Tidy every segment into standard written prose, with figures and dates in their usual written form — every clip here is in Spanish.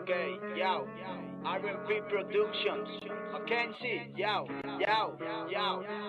yo, R&B Productions, Mackenzie, yo,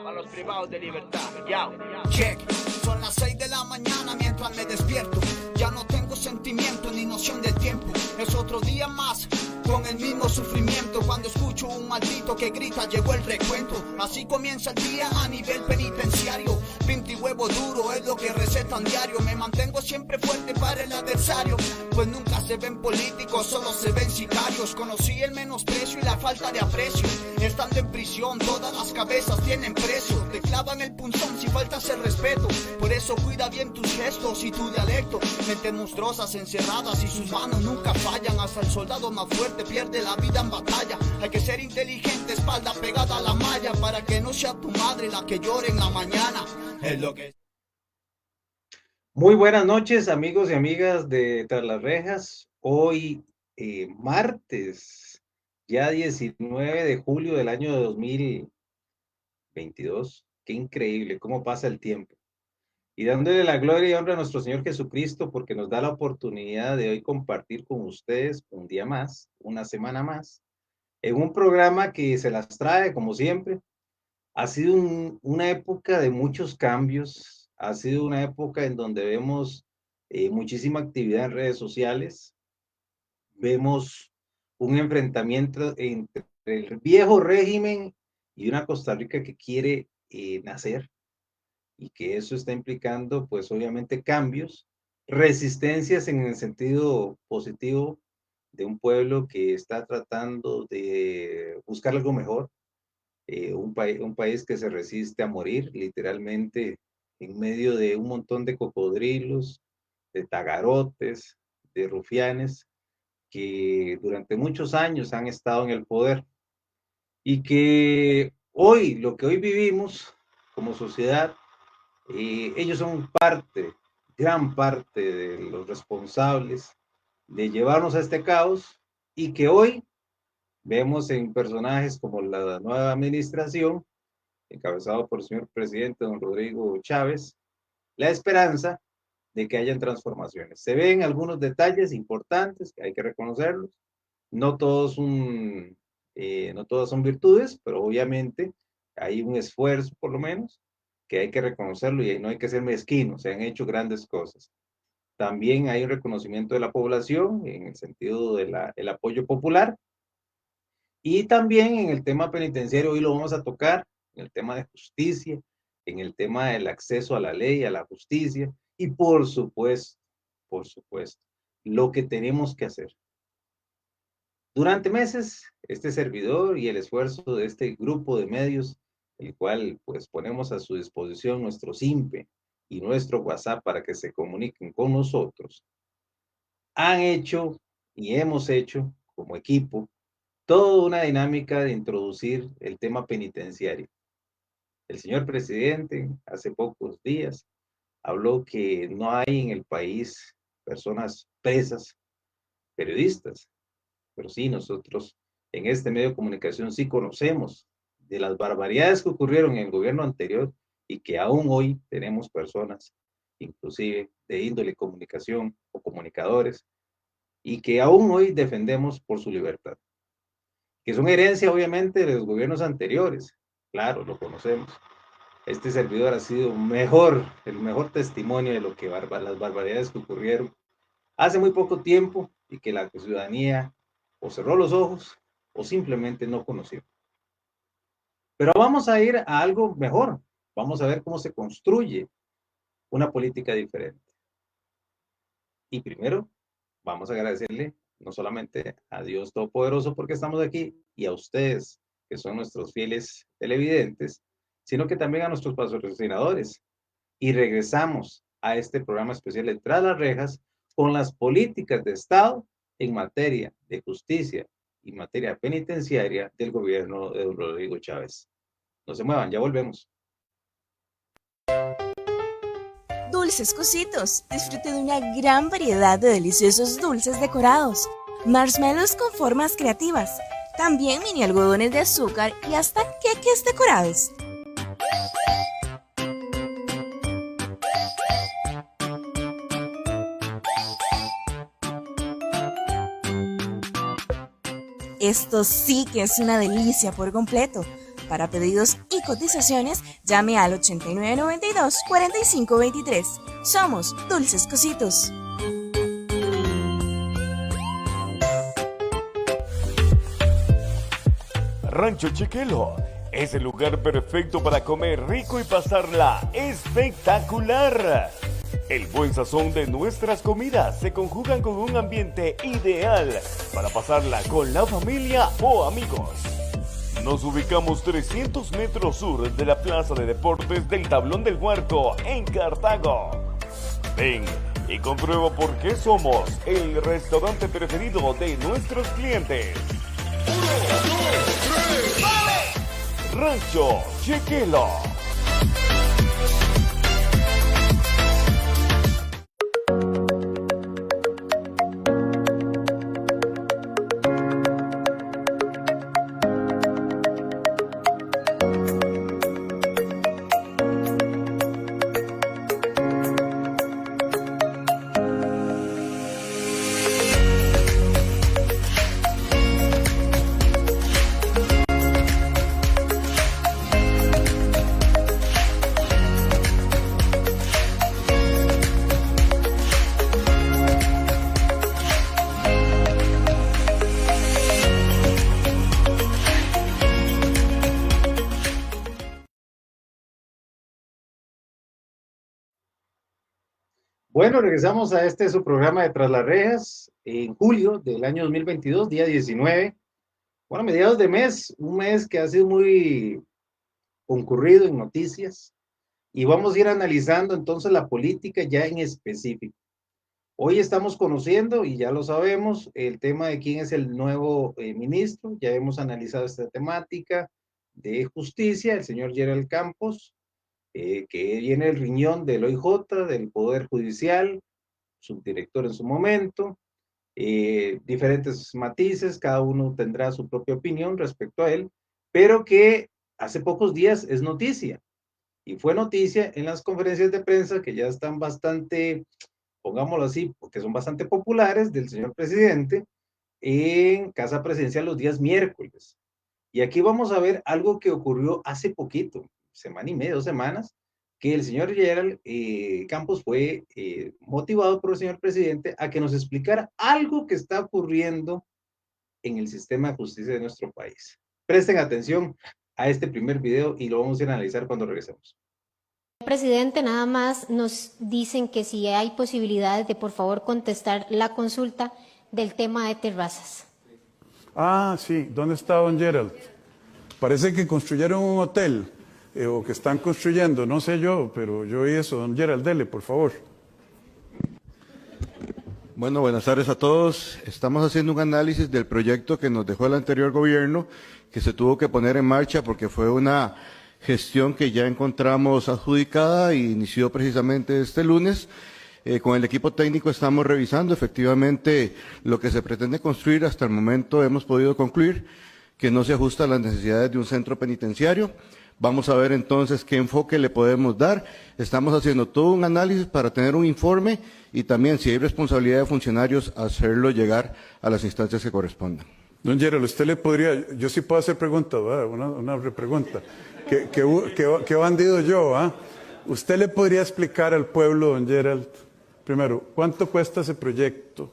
para los privados de libertad, yo. Check, son las 6 de la mañana mientras me despierto. Ya no tengo sentimiento ni noción del tiempo. Es otro día más con el mismo sufrimiento. Cuando escucho un maldito que grita, llegó el recuento. Así comienza el día a nivel penitenciario. Pinto y huevo duro es lo que recetan diario. Me mantengo siempre fuerte para el adversario, pues nunca se ven políticos, solo se ven sicarios. Conocí el menosprecio y la falta de aprecio. Estando en prisión, todas las cabezas tienen precio. Te clavan el punzón si faltas el respeto. Por eso cuida bien tus gestos y tu dialecto. Mentes monstruosas encerradas y sus manos nunca fallan. Hasta el soldado más fuerte pierde la vida en batalla. Hay que ser inteligente, espalda pegada a la malla, para que no sea tu madre la que llore en la mañana. Es lo que... Muy buenas noches, amigos y amigas de Tras las Rejas. Hoy, martes, ya 19 de julio del año 2022. Qué increíble cómo pasa el tiempo. Y dándole la gloria y honra a nuestro Señor Jesucristo, porque nos da la oportunidad de hoy compartir con ustedes un día más, una semana más, en un programa que se las trae, como siempre. Ha sido una época de muchos cambios. Ha sido una época en donde vemos muchísima actividad en redes sociales. Vemos un enfrentamiento entre el viejo régimen y una Costa Rica que quiere nacer, y que eso está implicando, pues obviamente, cambios, resistencias en el sentido positivo de un pueblo que está tratando de buscar algo mejor. Un país que se resiste a morir, literalmente, en medio de un montón de cocodrilos, de tagarotes, de rufianes, que durante muchos años han estado en el poder, y que hoy, lo que hoy vivimos como sociedad, ellos son parte, gran parte de los responsables de llevarnos a este caos, y que hoy vemos en personajes como la nueva administración, encabezado por el señor presidente don Rodrigo Chávez, la esperanza de que hayan transformaciones. Se ven algunos detalles importantes que hay que reconocerlos. No todos no todas son virtudes, pero obviamente hay un esfuerzo, por lo menos, que hay que reconocerlo, y no hay que ser mezquinos. Se han hecho grandes cosas. También hay un reconocimiento de la población en el sentido del apoyo popular. Y también en el tema penitenciario, hoy lo vamos a tocar, en el tema de justicia, en el tema del acceso a la ley, a la justicia, y por supuesto, lo que tenemos que hacer. Durante meses, este servidor y el esfuerzo de este grupo de medios, el cual pues ponemos a su disposición nuestro SIMPE y nuestro WhatsApp para que se comuniquen con nosotros, han hecho y hemos hecho como equipo toda una dinámica de introducir el tema penitenciario. El señor presidente hace pocos días habló que no hay en el país personas presas, periodistas, pero sí, nosotros en este medio de comunicación sí conocemos de las barbaridades que ocurrieron en el gobierno anterior, y que aún hoy tenemos personas, inclusive de índole comunicación o comunicadores, y que aún hoy defendemos por su libertad, que son herencia obviamente de los gobiernos anteriores. Claro, lo conocemos. Este servidor ha sido el mejor testimonio de lo que las barbaridades que ocurrieron hace muy poco tiempo, y que la ciudadanía o cerró los ojos o simplemente no conoció. Pero vamos a ir a algo mejor. Vamos a ver cómo se construye una política diferente. Y primero, vamos a agradecerle no solamente a Dios Todopoderoso porque estamos aquí, y a ustedes, que son nuestros fieles televidentes, sino que también a nuestros patrocinadores. Y regresamos a este programa especial de Tras las Rejas con las políticas de Estado en materia de justicia y materia penitenciaria del gobierno de don Rodrigo Chávez. No se muevan, ya volvemos. Dulces Cositos. Disfrute de una gran variedad de deliciosos dulces decorados, marshmallows con formas creativas, también mini algodones de azúcar y hasta queques decorados. Esto sí que es una delicia por completo. Para pedidos y cotizaciones, llame al 8992-4523. Somos Dulces Cositos. Rancho Chequelo es el lugar perfecto para comer rico y pasarla espectacular. El buen sazón de nuestras comidas se conjugan con un ambiente ideal para pasarla con la familia o amigos. Nos ubicamos 300 metros sur de la Plaza de Deportes del Tablón del Huarco en Cartago. Ven y comprueba por qué somos el restaurante preferido de nuestros clientes. 1, 2, 3, ¡vale! Rancho Chequelo. Bueno, regresamos a su programa de Tras las Rejas en julio del año 2022, día 19. Bueno, mediados de mes, un mes que ha sido muy concurrido en noticias y vamos a ir analizando entonces la política ya en específico. Hoy estamos conociendo, y ya lo sabemos, el tema de quién es el nuevo ministro. Ya hemos analizado esta temática de justicia, el señor Gerald Campos, que viene el riñón del OIJ, del Poder Judicial, subdirector en su momento, diferentes matices, cada uno tendrá su propia opinión respecto a él, pero que hace pocos días es noticia, y fue noticia en las conferencias de prensa que ya están bastante, pongámoslo así, porque son bastante populares, del señor presidente, en Casa Presidencial los días miércoles. Y aquí vamos a ver algo que ocurrió hace poquito, semana y media, 2 semanas, que el señor Gerald Campos fue motivado por el señor presidente a que nos explicara algo que está ocurriendo en el sistema de justicia de nuestro país. Presten atención a este primer video y lo vamos a analizar cuando regresemos. Presidente, nada más nos dicen que si hay posibilidades de por favor contestar la consulta del tema de terrazas. Ah, sí, ¿dónde está don Gerald? Parece que construyeron un hotel. O que están construyendo, no sé yo, pero yo oí eso. Don Gerald, dele, por favor. Bueno, buenas tardes a todos. Estamos haciendo un análisis del proyecto que nos dejó el anterior gobierno, que se tuvo que poner en marcha porque fue una gestión que ya encontramos adjudicada y inició precisamente este lunes. Con el equipo técnico estamos revisando efectivamente lo que se pretende construir. Hasta el momento hemos podido concluir que no se ajusta a las necesidades de un centro penitenciario. Vamos a ver entonces qué enfoque le podemos dar. Estamos haciendo todo un análisis para tener un informe y también, si hay responsabilidad de funcionarios, hacerlo llegar a las instancias que correspondan. Don Gerald, usted le podría, yo sí puedo hacer preguntas, ¿verdad? Una repregunta. ¿Qué bandido yo? ¿Ah? ¿Usted le podría explicar al pueblo, don Gerald, primero, cuánto cuesta ese proyecto?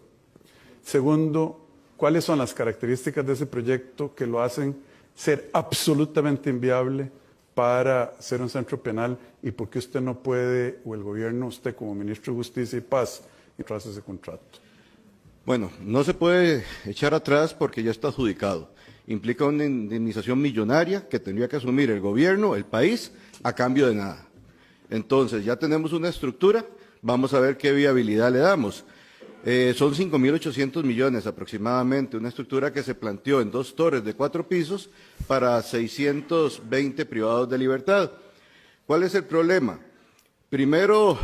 Segundo, ¿cuáles son las características de ese proyecto que lo hacen ser absolutamente inviable para ser un centro penal, y por qué usted no puede, o el gobierno, usted como ministro de Justicia y Paz, entrar a ese contrato? Bueno, no se puede echar atrás porque ya está adjudicado. Implica una indemnización millonaria que tendría que asumir el gobierno, el país, a cambio de nada. Entonces, ya tenemos una estructura, vamos a ver qué viabilidad le damos. Son 5.800 millones aproximadamente, una estructura que se planteó en 2 torres de 4 pisos para 620 privados de libertad. ¿Cuál es el problema? Primero,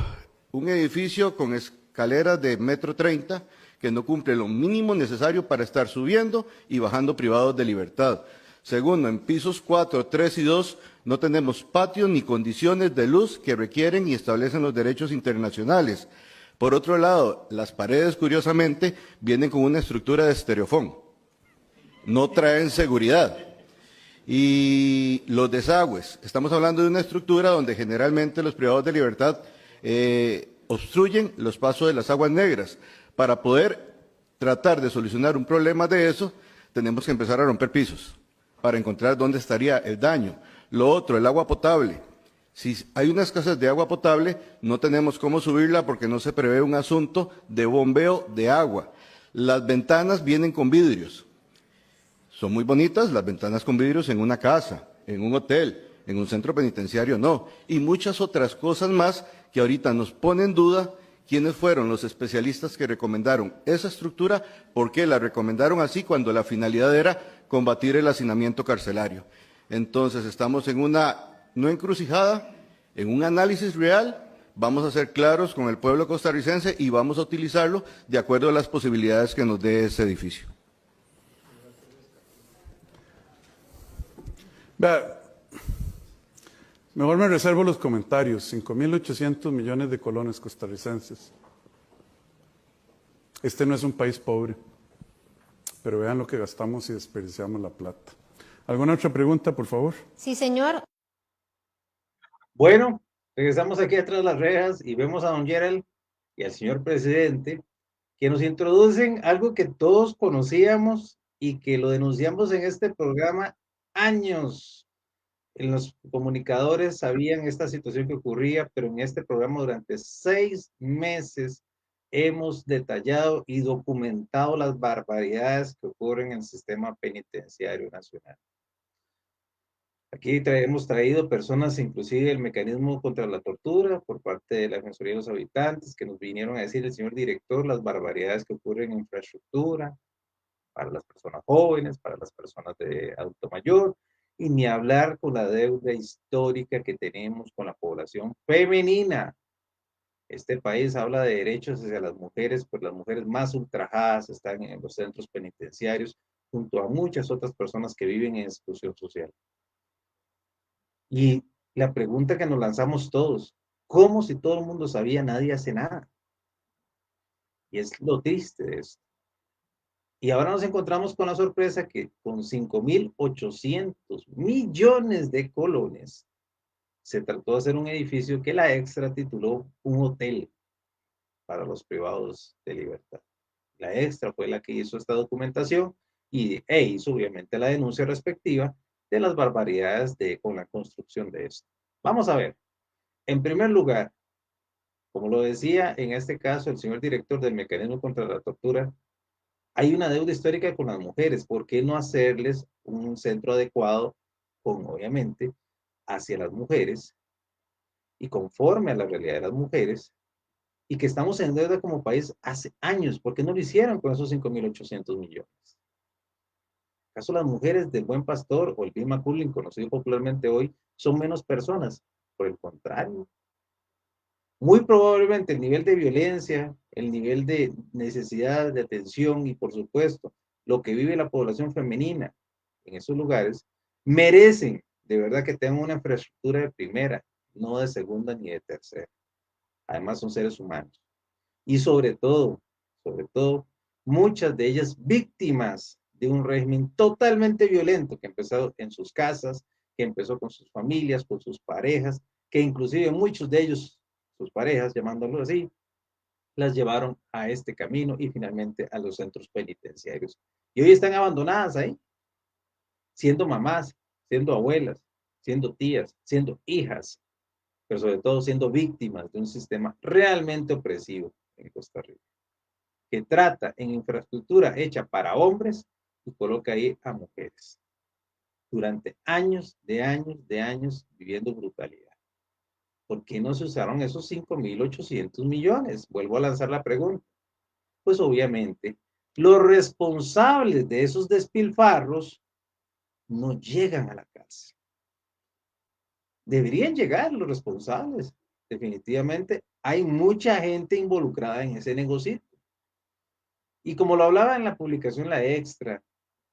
un edificio con escaleras de 1,30 m que no cumple lo mínimo necesario para estar subiendo y bajando privados de libertad. Segundo, en pisos 4, 3 y 2 no tenemos patios ni condiciones de luz que requieren y establecen los derechos internacionales. Por otro lado, las paredes, curiosamente, vienen con una estructura de estereofón. no traen seguridad. Y los desagües, estamos hablando de una estructura donde generalmente los privados de libertad obstruyen los pasos de las aguas negras. Para poder tratar de solucionar un problema de eso, tenemos que empezar a romper pisos para encontrar dónde estaría el daño. Lo otro, el agua potable. Si hay una escasez de agua potable, no tenemos cómo subirla porque no se prevé un asunto de bombeo de agua. Las ventanas vienen con vidrios. Son muy bonitas las ventanas con vidrios en una casa, en un hotel, en un centro penitenciario no. Y muchas otras cosas más que ahorita nos ponen en duda quiénes fueron los especialistas que recomendaron esa estructura, por qué la recomendaron así cuando la finalidad era combatir el hacinamiento carcelario. Entonces estamos en una, no encrucijada, en un análisis real, vamos a ser claros con el pueblo costarricense y vamos a utilizarlo de acuerdo a las posibilidades que nos dé ese edificio. Vea, mejor me reservo los comentarios. 5.800 millones de colones costarricenses. Este no es un país pobre, pero vean lo que gastamos y desperdiciamos la plata. ¿Alguna otra pregunta, por favor? Sí, señor. Bueno, regresamos aquí atrás de las rejas y vemos a don Gerald y al señor presidente que nos introducen algo que todos conocíamos y que lo denunciamos en este programa años. En los comunicadores sabían esta situación que ocurría, pero en este programa durante 6 meses hemos detallado y documentado las barbaridades que ocurren en el sistema penitenciario nacional. Aquí hemos traído personas, inclusive del mecanismo contra la tortura, por parte de la Defensoría de los Habitantes, que nos vinieron a decir el señor director las barbaridades que ocurren en infraestructura, para las personas jóvenes, para las personas de adulto mayor, y ni hablar con la deuda histórica que tenemos con la población femenina. Este país habla de derechos hacia las mujeres, pues las mujeres más ultrajadas están en los centros penitenciarios, junto a muchas otras personas que viven en exclusión social. Y la pregunta que nos lanzamos todos, ¿cómo si todo el mundo sabía, nadie hace nada? Y es lo triste de esto. Y ahora nos encontramos con la sorpresa que con 5.800 millones de colones se trató de hacer un edificio que la Extra tituló un hotel para los privados de libertad. La Extra fue la que hizo esta documentación y hizo obviamente la denuncia respectiva de las barbaridades con la construcción de esto. Vamos a ver. En primer lugar, como lo decía en este caso el señor director del Mecanismo contra la Tortura, hay una deuda histórica con las mujeres. ¿Por qué no hacerles un centro adecuado con, obviamente, hacia las mujeres y conforme a la realidad de las mujeres? Y que estamos en deuda como país hace años. ¿Por qué no lo hicieron con esos 5.800 millones? ¿Acaso las mujeres del Buen Pastor o el Bill McCullin, conocido popularmente hoy, son menos personas? Por el contrario. Muy probablemente el nivel de violencia, el nivel de necesidad de atención y, por supuesto, lo que vive la población femenina en esos lugares, merecen de verdad que tengan una infraestructura de primera, no de segunda ni de tercera. Además son seres humanos. Y sobre todo, muchas de ellas víctimas de un régimen totalmente violento que empezó en sus casas, que empezó con sus familias, con sus parejas, que inclusive muchos de ellos, sus parejas, llamándolo así, las llevaron a este camino y finalmente a los centros penitenciarios. Y hoy están abandonadas ahí, siendo mamás, siendo abuelas, siendo tías, siendo hijas, pero sobre todo siendo víctimas de un sistema realmente opresivo en Costa Rica, que trata en infraestructura hecha para hombres y coloca ahí a mujeres. Durante años viviendo brutalidad. ¿Por qué no se usaron esos 5.800 millones? Vuelvo a lanzar la pregunta. Pues obviamente, los responsables de esos despilfarros no llegan a la cárcel. Deberían llegar los responsables. Definitivamente, hay mucha gente involucrada en ese negocio. Y como lo hablaba en la publicación La Extra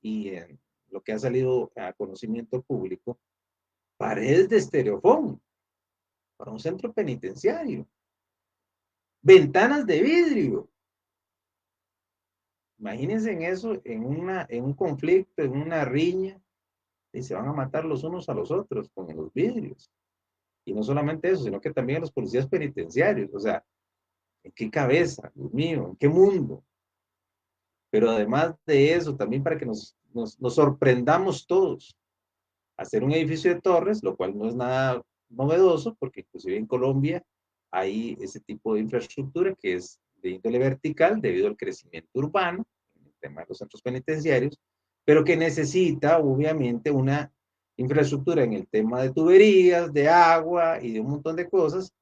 y en lo que ha salido a conocimiento público, paredes de estereofón para un centro penitenciario, ventanas de vidrio, Imagínense en eso, en un conflicto, en una riña, y se van a matar los unos a los otros con los vidrios. Y no solamente eso, sino que también los policías penitenciarios. O sea, ¿en qué cabeza, Dios mío? ¿En qué mundo? Pero además de eso, también para que nos sorprendamos todos, hacer un edificio de torres, lo cual no es nada novedoso, porque inclusive en Colombia hay ese tipo de infraestructura que es de índole vertical debido al crecimiento urbano, en el tema de los centros penitenciarios, pero que necesita obviamente una infraestructura en el tema de tuberías, de agua y de un montón de cosas,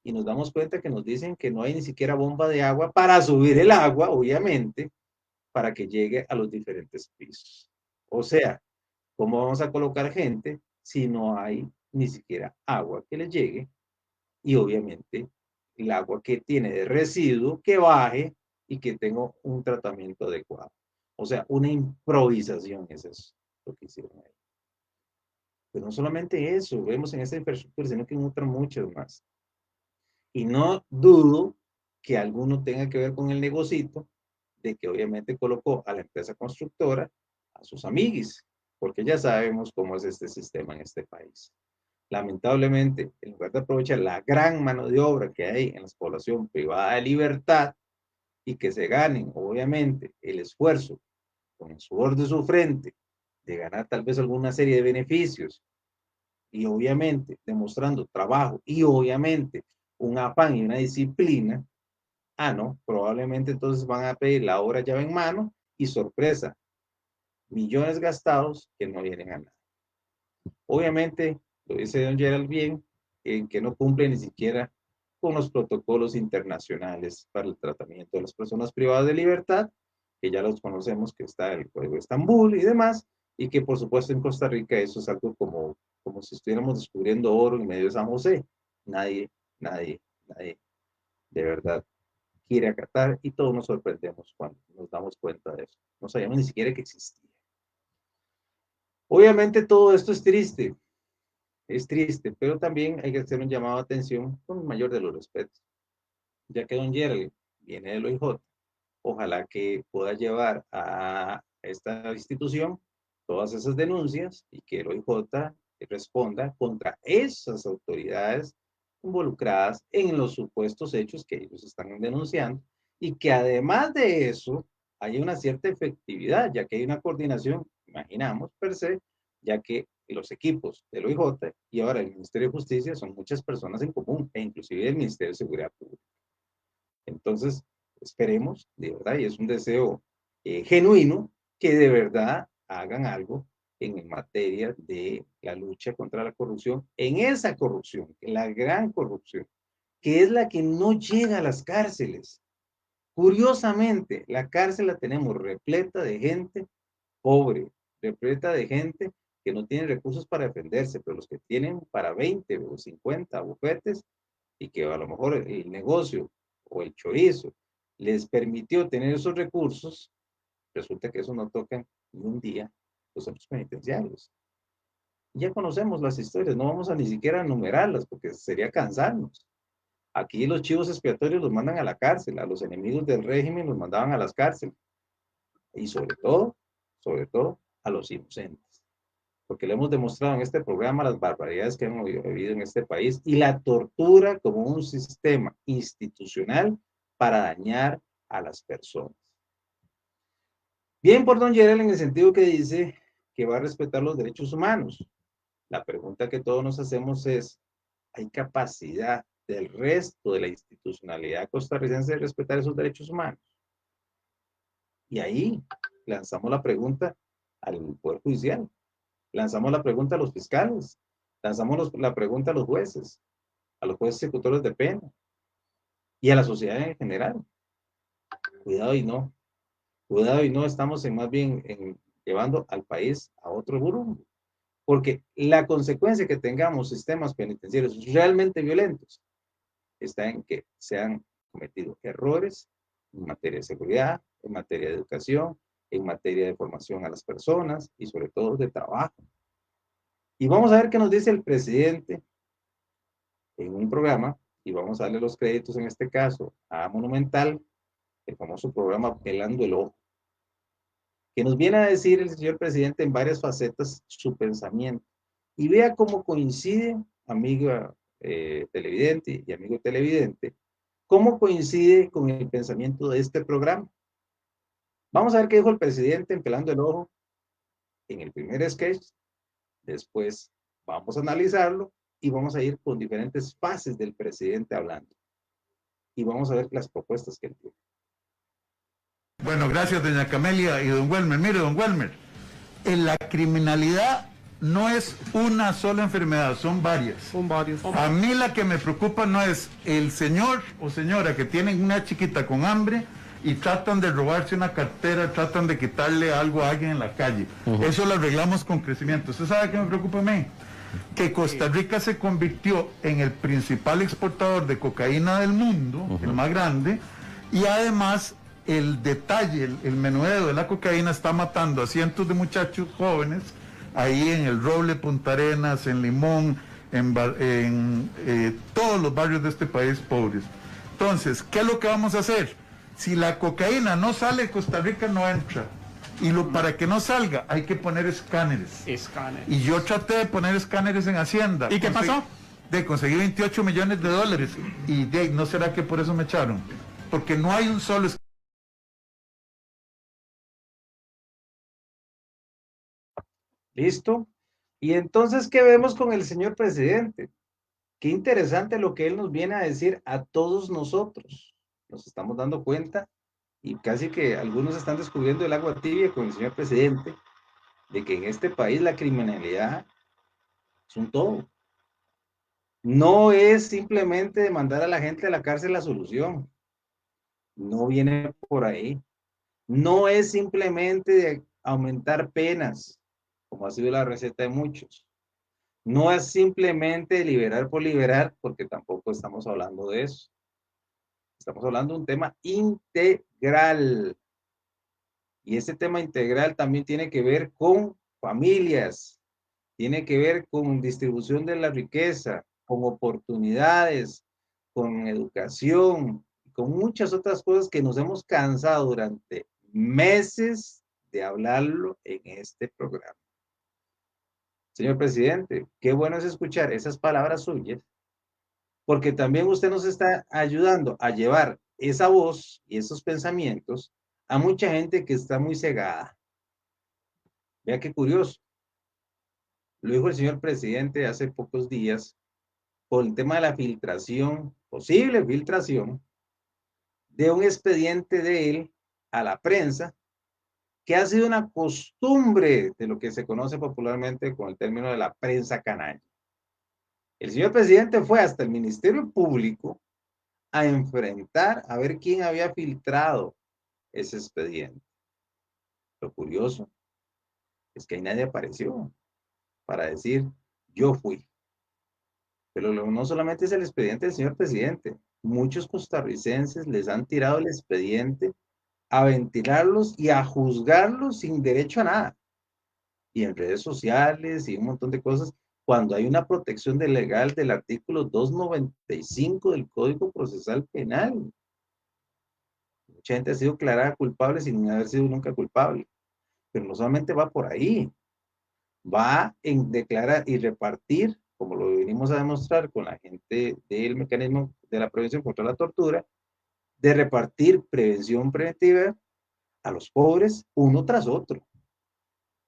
y nos damos cuenta que nos dicen que no hay ni siquiera bomba de agua para subir el agua, obviamente, para que llegue a los diferentes pisos. O sea, ¿cómo vamos a colocar gente si no hay ni siquiera agua que les llegue? Y obviamente el agua que tiene de residuo que baje y que tenga un tratamiento adecuado. O sea, una improvisación es eso, lo que hicieron ahí. Pero no solamente eso, vemos en esta infraestructura, sino que en otras muchas más. Y no dudo que alguno tenga que ver con el negocito de que obviamente colocó a la empresa constructora a sus amiguis, porque ya sabemos cómo es este sistema en este país. Lamentablemente, en lugar de aprovechar la gran mano de obra que hay en la población privada de libertad y que se ganen, obviamente, el esfuerzo con el sudor de su frente de ganar tal vez alguna serie de beneficios y obviamente demostrando trabajo y obviamente un afán y una disciplina, no, probablemente entonces van a pedir la obra llave en mano y sorpresa, millones gastados que no vienen a nada. Obviamente, lo dice don Gerald bien, en que no cumple ni siquiera con los protocolos internacionales para el tratamiento de las personas privadas de libertad, que ya los conocemos, que está el Código de Estambul y demás, y que por supuesto en Costa Rica eso es algo como si estuviéramos descubriendo oro en medio de San José. Nadie de verdad quiere acatar y todos nos sorprendemos cuando nos damos cuenta de eso. No sabíamos ni siquiera que existía. Obviamente todo esto es triste, pero también hay que hacer un llamado de atención con el mayor de los respetos, ya que don Gerald viene del OIJ, ojalá que pueda llevar a esta institución todas esas denuncias y que el OIJ responda contra esas autoridades involucradas en los supuestos hechos que ellos están denunciando y que además de eso hay una cierta efectividad, ya que hay una coordinación, imaginamos, per se, ya que los equipos del OIJ y ahora el Ministerio de Justicia son muchas personas en común, e inclusive el Ministerio de Seguridad Pública. Entonces, esperemos, de verdad, y es un deseo genuino, que de verdad hagan algo en materia de la lucha contra la corrupción, en esa corrupción, en la gran corrupción, que es la que no llega a las cárceles. Curiosamente, la cárcel la tenemos repleta de gente pobre, repleta de gente que no tiene recursos para defenderse, pero los que tienen para 20 o 50 bufetes y que a lo mejor el negocio o el chorizo les permitió tener esos recursos, resulta que eso no tocan ni un día los centros penitenciarios. Ya conocemos las historias, no vamos a ni siquiera enumerarlas porque sería cansarnos. Aquí los chivos expiatorios los mandan a la cárcel, a los enemigos del régimen los mandaban a las cárceles y sobre todo, a los inocentes. Porque le hemos demostrado en este programa las barbaridades que hemos vivido en este país y la tortura como un sistema institucional para dañar a las personas. Bien por don Gerald en el sentido que dice que va a respetar los derechos humanos. La pregunta que todos nos hacemos es, ¿hay capacidad del resto de la institucionalidad costarricense de respetar esos derechos humanos? Y ahí lanzamos la pregunta al Poder Judicial, lanzamos la pregunta a los fiscales, lanzamos la pregunta a los jueces ejecutores de pena y a la sociedad en general. Cuidado y no estamos más bien llevando al país a otro rumbo. Porque la consecuencia que tengamos sistemas penitenciarios realmente violentos está en que se han cometido errores en materia de seguridad, en materia de educación, en materia de formación a las personas y sobre todo de trabajo. Y vamos a ver qué nos dice el presidente en un programa, y vamos a darle los créditos en este caso a Monumental, el famoso programa Pelando el Ojo. que nos viene a decir el señor presidente en varias facetas su pensamiento. Y vea cómo coincide, amiga televidente y amigo televidente, cómo coincide con el pensamiento de este programa. Vamos a ver qué dijo el presidente en Pelando el Ojo en el primer sketch. Después vamos a analizarlo y vamos a ir con diferentes fases del presidente hablando. Y vamos a ver las propuestas que él tiene. Bueno, gracias, doña Camelia y don Welmer. Mire, don Welmer, en la criminalidad no es una sola enfermedad, son varias. Son varios. A mí la que me preocupa no es el señor o señora que tienen una chiquita con hambre y tratan de robarse una cartera, tratan de quitarle algo a alguien en la calle. Eso lo arreglamos con crecimiento. ¿Usted sabe qué me preocupa a mí? Que Costa Rica se convirtió en el principal exportador de cocaína del mundo, el más grande, y además el detalle, el menudeo de la cocaína está matando a cientos de muchachos jóvenes ahí en el Roble, Punta Arenas, en Limón, en todos los barrios de este país pobres. Entonces, ¿qué es lo que vamos a hacer? Si la cocaína no sale, Costa Rica no entra. Y para que no salga, hay que poner escáneres. Y yo traté de poner escáneres en Hacienda. ¿Y qué pasó? Conseguí 28 millones de dólares. Y ¿no será que por eso me echaron? Porque no hay un solo escáner. ¿Listo? Y entonces, ¿qué vemos con el señor presidente? Qué interesante lo que él nos viene a decir a todos nosotros. Nos estamos dando cuenta y casi que algunos están descubriendo el agua tibia con el señor presidente de que en este país la criminalidad es un todo. No es simplemente mandar a la gente a la cárcel la solución. No viene por ahí. No es simplemente de aumentar penas, como ha sido la receta de muchos. No es simplemente liberar por liberar, porque tampoco estamos hablando de eso. Estamos hablando de un tema integral. Y ese tema integral también tiene que ver con familias, tiene que ver con distribución de la riqueza, con oportunidades, con educación, con muchas otras cosas que nos hemos cansado durante meses de hablarlo en este programa. Señor presidente, qué bueno es escuchar esas palabras suyas, porque también usted nos está ayudando a llevar esa voz y esos pensamientos a mucha gente que está muy cegada. Vea qué curioso. Lo dijo el señor presidente hace pocos días por el tema de la filtración, posible filtración, de un expediente de él a la prensa, que ha sido una costumbre de lo que se conoce popularmente con el término de la prensa canalla. El señor presidente fue hasta el Ministerio Público a enfrentar, a ver quién había filtrado ese expediente. Lo curioso es que ahí nadie apareció para decir, yo fui. Pero no solamente es el expediente del señor presidente, muchos costarricenses les han tirado el expediente a ventilarlos y a juzgarlos sin derecho a nada. Y en redes sociales y un montón de cosas, cuando hay una protección legal del artículo 295 del Código Procesal Penal. Mucha gente ha sido declarada culpable sin haber sido nunca culpable. Pero no solamente va por ahí, va en declarar y repartir, como lo venimos a demostrar con la gente del mecanismo de la prevención contra la tortura, de repartir prevención preventiva a los pobres uno tras otro.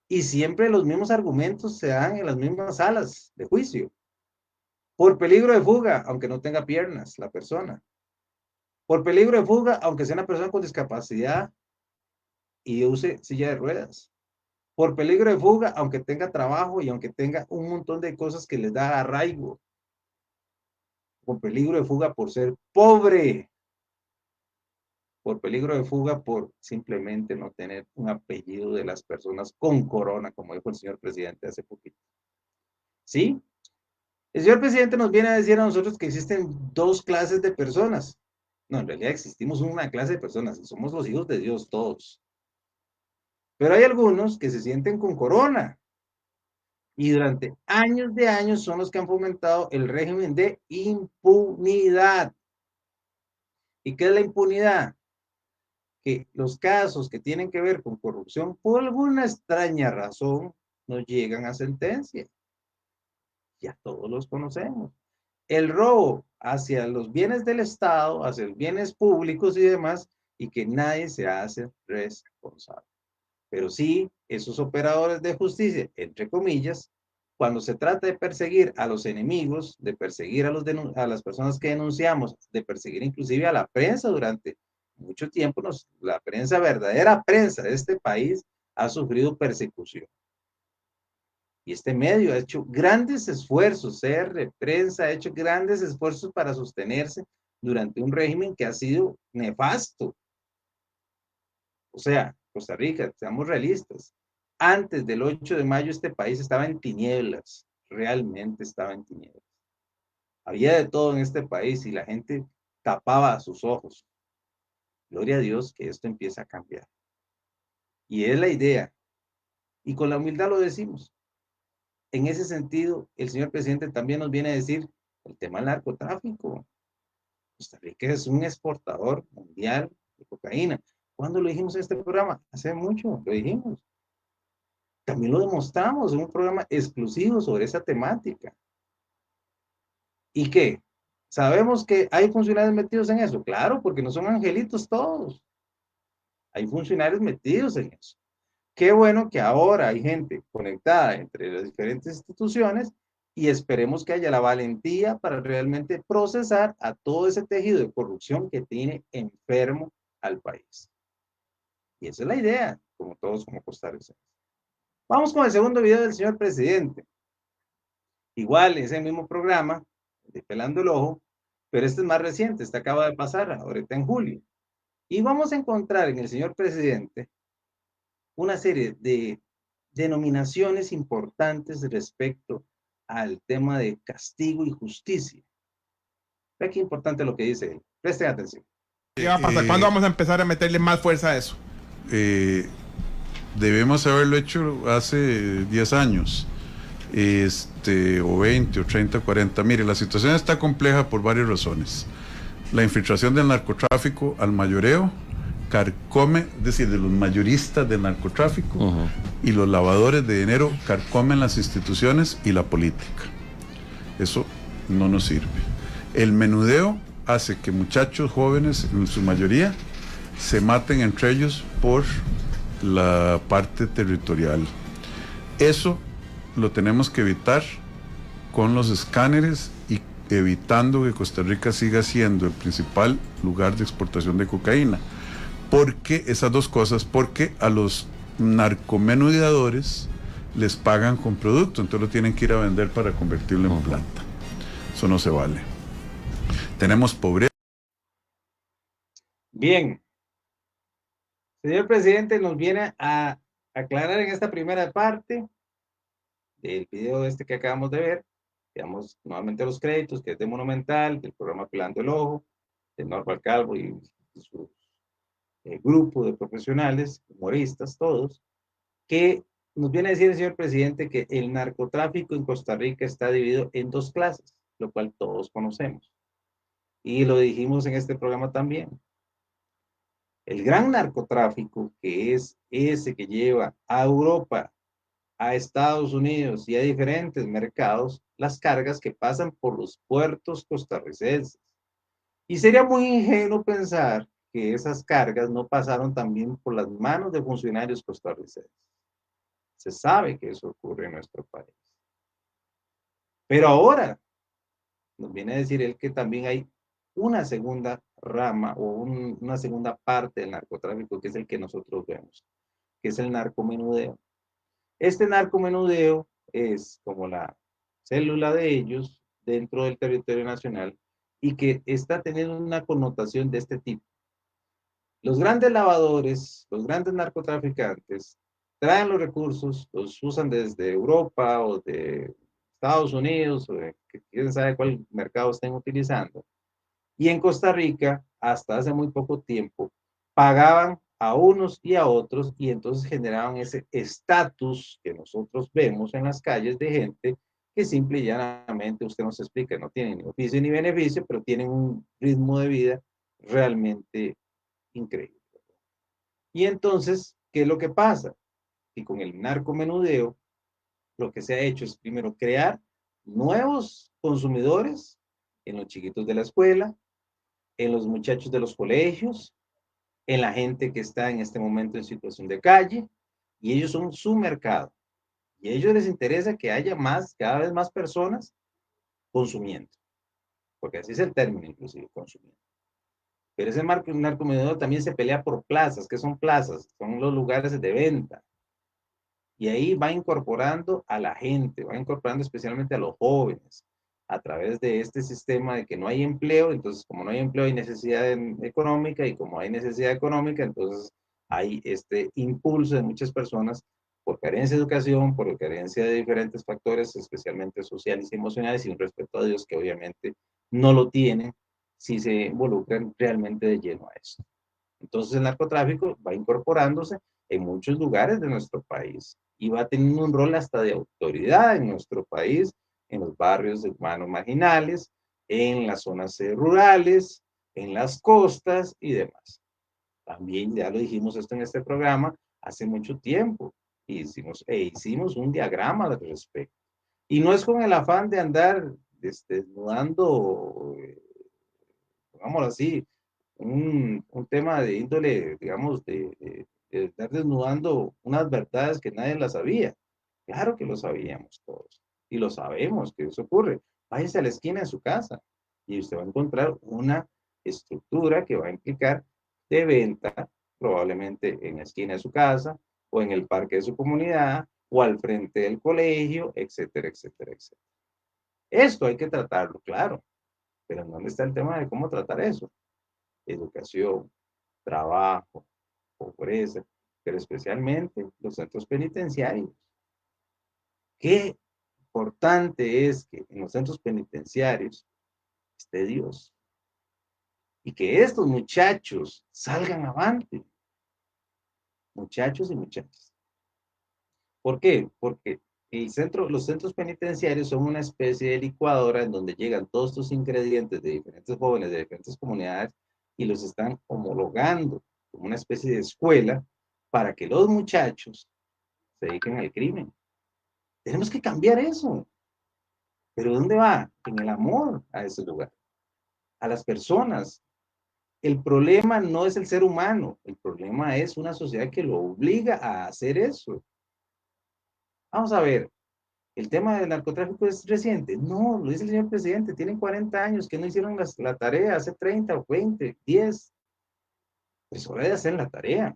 Y siempre los mismos argumentos se dan en las mismas salas de juicio. Por peligro de fuga, aunque no tenga piernas la persona. Por peligro de fuga, aunque sea una persona con discapacidad y use silla de ruedas. Por peligro de fuga, aunque tenga trabajo y aunque tenga un montón de cosas que les da arraigo. Por peligro de fuga por ser pobre. Por peligro de fuga por simplemente no tener un apellido de las personas con corona, como dijo el señor presidente hace poquito. ¿Sí? El señor presidente nos viene a decir a nosotros que existen dos clases de personas. No, en realidad existimos una clase de personas y somos los hijos de Dios todos. Pero hay algunos que se sienten con corona y durante años de años son los que han fomentado el régimen de impunidad. ¿Y qué es la impunidad? que los casos que tienen que ver con corrupción, por alguna extraña razón, no llegan a sentencia. Ya todos los conocemos. El robo hacia los bienes del Estado, hacia los bienes públicos y demás, y que nadie se hace responsable. Pero sí, esos operadores de justicia, entre comillas, cuando se trata de perseguir a los enemigos, de perseguir a las personas que denunciamos, de perseguir inclusive a la prensa durante mucho tiempo, la prensa, verdadera prensa de este país, ha sufrido persecución. Y este medio ha hecho grandes esfuerzos, CR Prensa ha hecho grandes esfuerzos para sostenerse durante un régimen que ha sido nefasto. O sea, Costa Rica, seamos realistas, antes del 8 de mayo este país estaba en tinieblas, realmente estaba en tinieblas. Había de todo en este país y la gente tapaba sus ojos. Gloria a Dios que esto empieza a cambiar. Y es la idea. Y con la humildad lo decimos. En ese sentido, el señor presidente también nos viene a decir el tema del narcotráfico. Costa Rica es un exportador mundial de cocaína. ¿Cuándo lo dijimos en este programa? Hace mucho, lo dijimos. También lo demostramos en un programa exclusivo sobre esa temática. ¿Y qué? ¿Sabemos que hay funcionarios metidos en eso? Claro, porque no son angelitos todos. Hay funcionarios metidos en eso. Qué bueno que ahora hay gente conectada entre las diferentes instituciones y esperemos que haya la valentía para realmente procesar a todo ese tejido de corrupción que tiene enfermo al país. Y esa es la idea, como todos como costarricenses. Vamos con el segundo video del señor presidente. Igual, ese mismo programa, de Pelando el Ojo, pero este es más reciente, este acaba de pasar ahorita en julio. Y vamos a encontrar en el señor presidente una serie de denominaciones importantes respecto al tema de castigo y justicia. Ve qué importante lo que dice él. Presten atención. ¿Qué va a pasar? ¿Cuándo vamos a empezar a meterle más fuerza a eso? Debemos haberlo hecho hace 10 años, o 20, o 30, 40. Mire, la situación está compleja por varias razones. La infiltración del narcotráfico al mayoreo carcome, es decir, de los mayoristas del narcotráfico, y los lavadores de dinero carcomen las instituciones y la política. Eso no nos sirve. El menudeo hace que muchachos jóvenes, en su mayoría, se maten entre ellos por la parte territorial. Eso lo tenemos que evitar con los escáneres y evitando que Costa Rica siga siendo el principal lugar de exportación de cocaína. Porque esas dos cosas, porque a los narcomenudeadores les pagan con producto, entonces lo tienen que ir a vender para convertirlo en plata. Eso no se vale. Tenemos pobreza. Bien. Señor presidente, nos viene a aclarar en esta primera parte del video este que acabamos de ver, digamos, nuevamente los créditos, que es de Monumental, del programa Pelando el Ojo, de Norval Calvo y su grupo de profesionales, humoristas, todos, que nos viene a decir el señor presidente que el narcotráfico en Costa Rica está dividido en dos clases, lo cual todos conocemos. Y lo dijimos en este programa también. El gran narcotráfico, que es ese que lleva a Europa, a Estados Unidos y a diferentes mercados, las cargas que pasan por los puertos costarricenses. Y sería muy ingenuo pensar que esas cargas no pasaron también por las manos de funcionarios costarricenses. Se sabe que eso ocurre en nuestro país. Pero ahora nos viene a decir él que también hay una segunda rama o una segunda parte del narcotráfico, que es el que nosotros vemos, que es el narcomenudeo. Este narcomenudeo es como la célula de ellos dentro del territorio nacional y que está teniendo una connotación de este tipo. Los grandes lavadores, los grandes narcotraficantes, traen los recursos, los usan desde Europa o de Estados Unidos o de quién sabe cuál mercado estén utilizando. Y en Costa Rica, hasta hace muy poco tiempo, pagaban a unos y a otros y entonces generaban ese estatus que nosotros vemos en las calles de gente que simple y llanamente, usted nos explica, no tienen ni oficio ni beneficio, pero tienen un ritmo de vida realmente increíble. Y entonces, ¿qué es lo que pasa? Y con el narcomenudeo, lo que se ha hecho es primero crear nuevos consumidores en los chiquitos de la escuela, en los muchachos de los colegios, en la gente que está en este momento en situación de calle, y ellos son su mercado. Y a ellos les interesa que haya más, cada vez más personas consumiendo, porque así es el término inclusive, consumiendo. Pero ese narcomenudeo también se pelea por plazas. ¿Qué son plazas? Son los lugares de venta. Y ahí va incorporando a la gente, va incorporando especialmente a los jóvenes, a través de este sistema de que no hay empleo. Entonces, como no hay empleo, hay necesidad económica, y como hay necesidad económica, entonces hay este impulso de muchas personas por carencia de educación, por carencia de diferentes factores, especialmente sociales y emocionales, y un respeto a Dios que obviamente no lo tienen si se involucran realmente de lleno a eso. Entonces el narcotráfico va incorporándose en muchos lugares de nuestro país y va teniendo un rol hasta de autoridad en nuestro país, en los barrios urbanos marginales, en las zonas rurales, en las costas y demás. También ya lo dijimos esto en este programa hace mucho tiempo, y hicimos un diagrama al respecto. Y no es con el afán de andar desnudando, digámoslo así, un tema de índole, digamos, de estar desnudando unas verdades que nadie las sabía. Claro que lo sabíamos todos, y lo sabemos que eso ocurre. Váyase a la esquina de su casa y usted va a encontrar una estructura que va a implicar de venta, probablemente en la esquina de su casa, o en el parque de su comunidad, o al frente del colegio, etcétera, etcétera, etcétera. Esto hay que tratarlo, claro, pero ¿dónde está el tema de cómo tratar eso? Educación, trabajo, pobreza, pero especialmente los centros penitenciarios. Qué importante es que en los centros penitenciarios esté Dios y que estos muchachos salgan avante, muchachos y muchachas. ¿Por qué? Porque los centros penitenciarios son una especie de licuadora en donde llegan todos estos ingredientes de diferentes jóvenes, de diferentes comunidades, y los están homologando como una especie de escuela para que los muchachos se dediquen al crimen. Tenemos que cambiar eso. ¿Pero dónde va? En el amor a ese lugar, a las personas. El problema no es el ser humano, el problema es una sociedad que lo obliga a hacer eso. Vamos a ver, ¿el tema del narcotráfico es reciente? No, lo dice el señor presidente, tienen 40 años, que no hicieron la tarea hace 30 o 20, 10. Es hora de hacer la tarea.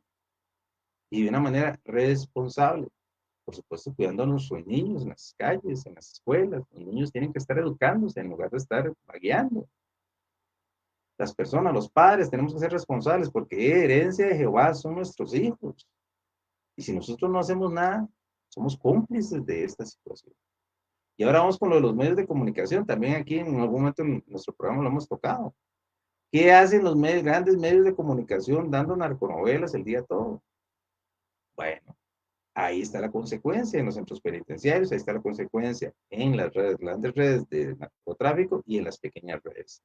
Y de una manera responsable. Por supuesto, cuidando a nuestros niños en las calles, en las escuelas. Los niños tienen que estar educándose en lugar de estar vagueando. Las personas, los padres, tenemos que ser responsables porque herencia de Jehová son nuestros hijos. Y si nosotros no hacemos nada, somos cómplices de esta situación. Y ahora vamos con lo de los medios de comunicación. También aquí en algún momento en nuestro programa lo hemos tocado. ¿Qué hacen los grandes medios de comunicación dando narconovelas el día todo? Bueno, ahí está la consecuencia en los centros penitenciarios, ahí está la consecuencia en las grandes redes de narcotráfico y en las pequeñas redes.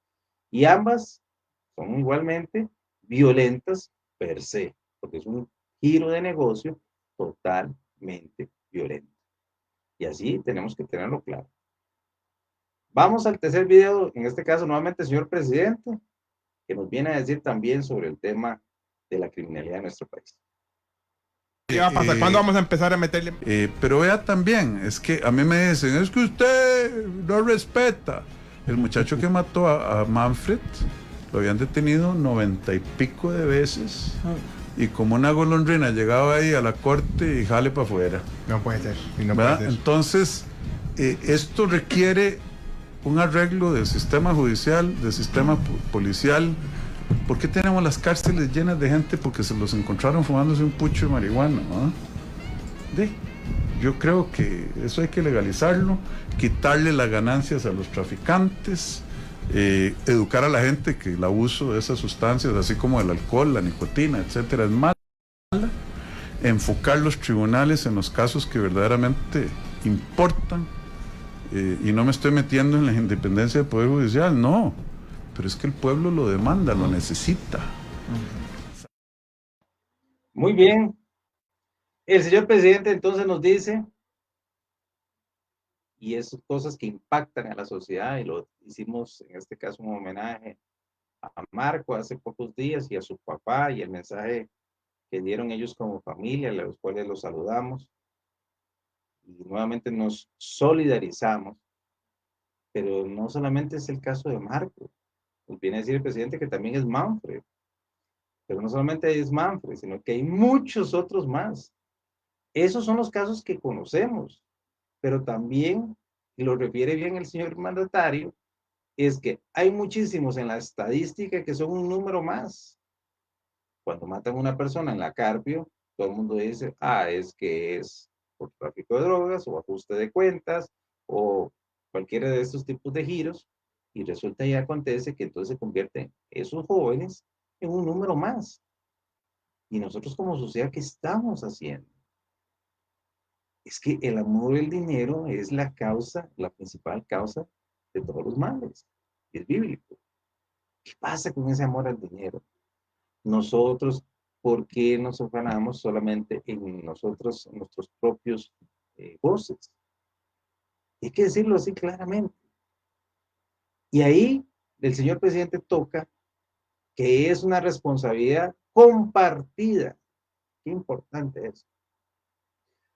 Y ambas son igualmente violentas per se, porque es un giro de negocio totalmente violento. Y así tenemos que tenerlo claro. Vamos al tercer video, en este caso nuevamente el señor presidente, que nos viene a decir también sobre el tema de la criminalidad en nuestro país. ¿Qué va a pasar? ¿Cuándo vamos a empezar a meterle? Pero vea también, es que a mí me dicen, es que usted no respeta. El muchacho que mató a Manfred, lo habían detenido 90 y pico de veces, y como una golondrina llegaba ahí a la corte y jale para afuera. No puede ser. No ¿verdad? puede ser. Entonces, esto requiere un arreglo del sistema judicial, del sistema policial. ¿Por qué tenemos las cárceles llenas de gente? Porque se los encontraron fumándose un pucho de marihuana, ¿no? Yo creo que eso hay que legalizarlo, quitarle las ganancias a los traficantes, educar a la gente que el abuso de esas sustancias, así como el alcohol, la nicotina, etcétera, es mala, enfocar los tribunales en los casos que verdaderamente importan, y no me estoy metiendo en la independencia del Poder Judicial, no, pero es que el pueblo lo demanda, lo necesita. Muy bien. El señor presidente entonces nos dice, y es cosas que impactan a la sociedad, y lo hicimos en este caso un homenaje a Marco hace pocos días y a su papá, y el mensaje que dieron ellos como familia, a los cuales los saludamos, y nuevamente nos solidarizamos, pero no solamente es el caso de Marco, nos viene a decir el presidente que también es Manfred, pero no solamente es Manfred, sino que hay muchos otros más. Esos son los casos que conocemos, pero también, y lo refiere bien el señor mandatario, es que hay muchísimos en la estadística que son un número más. Cuando matan a una persona en la Carpio, todo el mundo dice, es que es por tráfico de drogas o ajuste de cuentas o cualquiera de estos tipos de giros, y resulta y acontece que entonces se convierten esos jóvenes en un número más. Y nosotros como sociedad, ¿qué estamos haciendo? Es que el amor al dinero es la causa, la principal causa de todos los males. Es bíblico. ¿Qué pasa con ese amor al dinero? Nosotros, ¿por qué nos afanamos solamente en nosotros, en nuestros propios voces? Hay que decirlo así claramente. Y ahí el señor presidente toca que es una responsabilidad compartida. Qué importante es.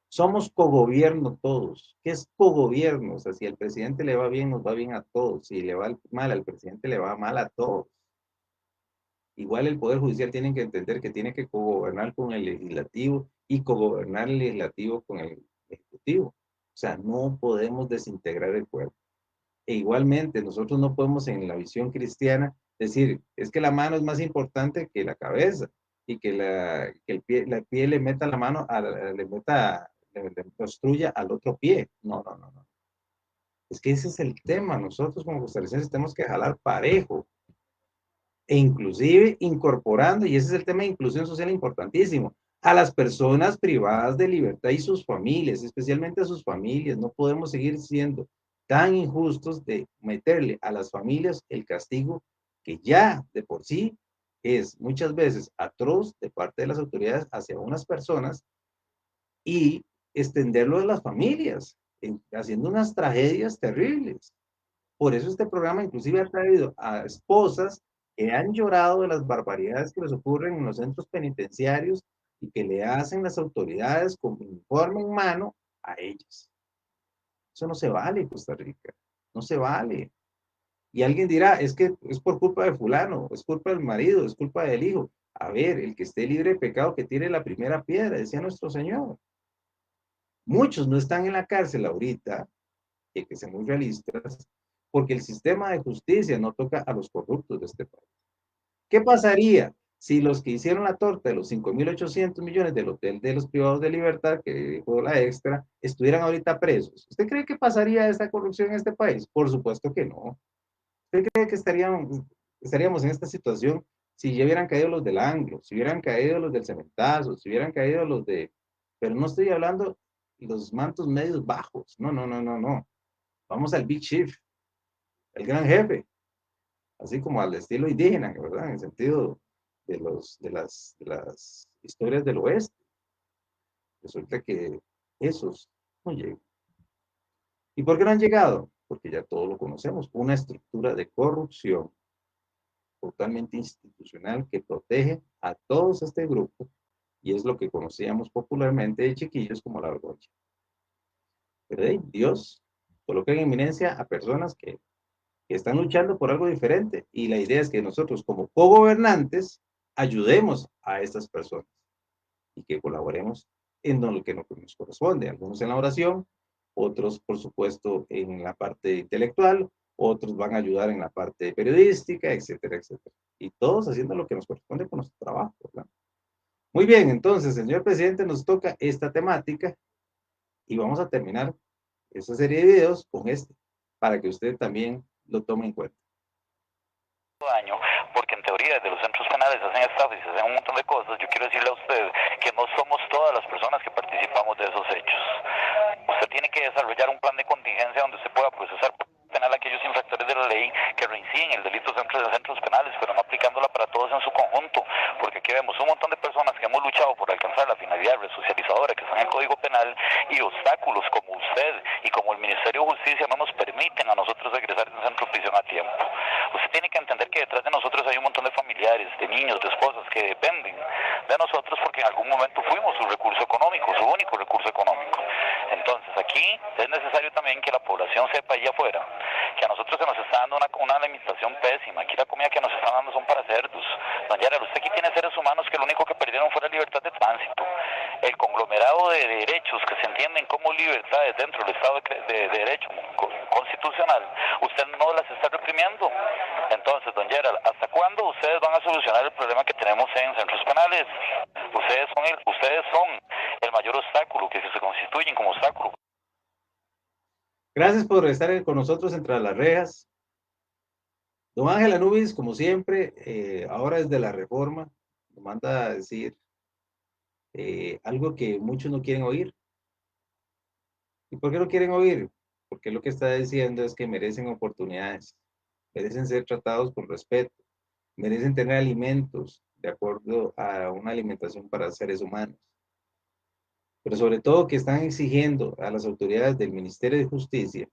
Somos cogobierno todos. ¿Qué es cogobierno? O sea, si al presidente le va bien, nos va bien a todos. Si le va mal al presidente, le va mal a todos. Igual el Poder Judicial tiene que entender que tiene que cogobernar con el legislativo y cogobernar el legislativo con el ejecutivo. O sea, no podemos desintegrar el cuerpo. E igualmente, nosotros no podemos en la visión cristiana decir, es que la mano es más importante que la cabeza y que el pie le meta la mano, le obstruya al otro pie. No. Es que ese es el tema. Nosotros como costarricenses tenemos que jalar parejo. E inclusive incorporando, y ese es el tema de inclusión social importantísimo, a las personas privadas de libertad y sus familias, especialmente a sus familias. No podemos seguir siendo tan injustos de meterle a las familias el castigo que ya de por sí es muchas veces atroz de parte de las autoridades hacia unas personas y extenderlo a las familias, haciendo unas tragedias terribles. Por eso este programa inclusive ha traído a esposas que han llorado de las barbaridades que les ocurren en los centros penitenciarios y que le hacen las autoridades con uniforme en mano a ellas. Eso no se vale en Costa Rica, no se vale. Y alguien dirá, es que es por culpa de fulano, es culpa del marido, es culpa del hijo. A ver, el que esté libre de pecado que tire la primera piedra, decía nuestro Señor. Muchos no están en la cárcel ahorita, hay que ser muy realistas, porque el sistema de justicia no toca a los corruptos de este país. ¿Qué pasaría si los que hicieron la torta de los 5.800 millones del hotel de los privados de libertad, que dijo la extra, estuvieran ahorita presos? ¿Usted cree que pasaría esta corrupción en este país? Por supuesto que no. ¿Usted cree que estaríamos en esta situación si ya hubieran caído los del Anglo, si hubieran caído los del Cementazo, si hubieran caído los de... Pero no estoy hablando de los mantos medios bajos. No. Vamos al Big Chief, el gran jefe, así como al estilo indígena, ¿verdad? En el sentido de las historias del oeste. Resulta que esos no llegan. ¿Y por qué no han llegado? Porque ya todos lo conocemos, una estructura de corrupción totalmente institucional que protege a todos este grupo, y es lo que conocíamos popularmente de chiquillos como la vergüenza. Pero Dios coloca en eminencia a personas que están luchando por algo diferente, y la idea es que nosotros como cogobernantes ayudemos a estas personas y que colaboremos en lo que nos corresponde, algunos en la oración, otros por supuesto en la parte intelectual, otros van a ayudar en la parte periodística, etcétera. Y todos haciendo lo que nos corresponde con nuestro trabajo, ¿verdad? Muy bien, entonces, señor presidente, nos toca esta temática y vamos a terminar esta serie de videos con para que usted también lo tome en cuenta. Daño, porque en teoría desde los centros penales hacen estafa y se hacen un montón de cosas. Yo quiero decirle a usted que no somos todas las personas que participamos de esos hechos. Usted tiene que desarrollar un plan de contingencia donde se pueda procesar penal a aquellos infractores de la ley que reinciden el delito dentro de centros penales, pero no aplicándola para todos en su conjunto, porque aquí vemos un montón de personas personas que hemos luchado por alcanzar la finalidad resocializadora que está en el Código Penal y obstáculos como usted y como el Ministerio de Justicia no nos permiten a nosotros egresar del centro de prisión a tiempo. Usted tiene que entender que detrás de nosotros hay un montón de familiares, de niños, de esposas que dependen de nosotros porque en algún momento fuimos su recurso económico, su único recurso económico. Entonces aquí es necesario también que la población sepa allá afuera que a nosotros se nos está dando una alimentación pésima. Aquí la comida que nos están dando son para cerdos. Don Gerald, usted aquí tiene seres humanos que lo único que perdieron fue la libertad de tránsito. El conglomerado de derechos que se entienden como libertades dentro del Estado de Derecho constitucional, usted no las está reprimiendo. Entonces, don Gerald, ¿hasta cuándo ustedes van a solucionar el problema que tenemos en centros penales? Ustedes son el mayor obstáculo, que se constituyen como obstáculo. Gracias por estar con nosotros entre las rejas. Don Ángel Anubis, como siempre, ahora desde la Reforma, nos manda a decir algo que muchos no quieren oír. ¿Y por qué no quieren oír? Porque lo que está diciendo es que merecen oportunidades, merecen ser tratados con respeto, merecen tener alimentos de acuerdo a una alimentación para seres humanos. Pero sobre todo que están exigiendo a las autoridades del Ministerio de Justicia,